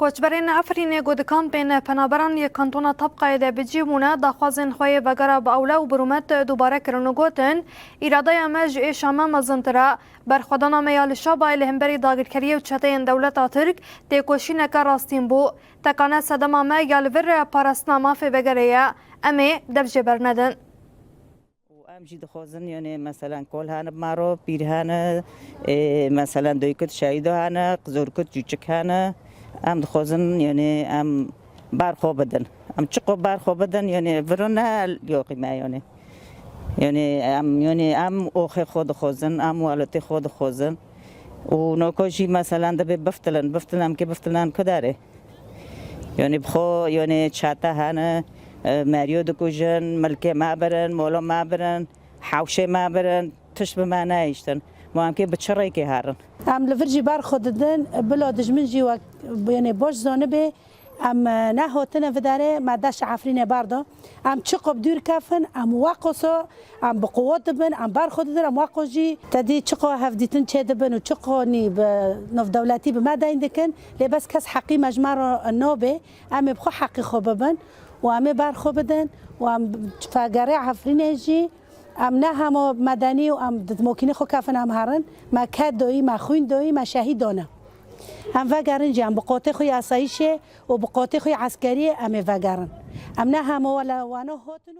کوچبرین افرین گودکان بین پنابران یک کانتون طبقه ده بجیمونه داخوازن خوی وگره با اولا و برومت دوباره کرنو گوتن ایراده امج ایشامه مزنتره برخودان میال شابای لهمبری داگرکری و چطه دولت ترک تیکوشین که راستین بو تکانه صدما میال ور پارستنامه فی وگره امی دبجه برندن. امشي دخوزن يعني مثلا كل هانا بمارو بير هانا مثلا دويكت شايدو هانا قزوركت جوچك هانا ام دخوزن يعني ام بارخو بدن ام چقو بارخو بدن يعني فرونا يوقي ما يعني ام اوخي خود خوزن ام والتي خود خوزن و نوكوشي مثلا ده بفتلن كي بفتلن كداره يعني بخو يعني چاتا هانا ماريو دكوجن ملكي معبرن مولا معبرن حوشه معبرن تشب ما نايشتن ما هم كي بتشري كي هارن ام لفرجي بار خوددن بلا دجمن جي يعني باش زانبه ام نهوتنا في داره ما داش عفرين باردا ام تشقب دور كافن ام واقصو ام بقوات بن ام بار خوددن ام واقجي تدي تشقو هفديتن تشدبن وتشقو ني بنف دولتي بما دايندكن لبس كاس حقي مجمار النوبه ام بخو حقي خوببن وامي بار خوبدن وام فقري عفرين جي ام نه هم مدنی و ام ممکنه خو کافن هم هرن ما کد دوی ما خوین دوی ما شهیدانه هم وگرن جام بقاطع خوی آسایشه و بقاطع خوی عسکری ام وگرن ام نه هم ولا وانو هاتن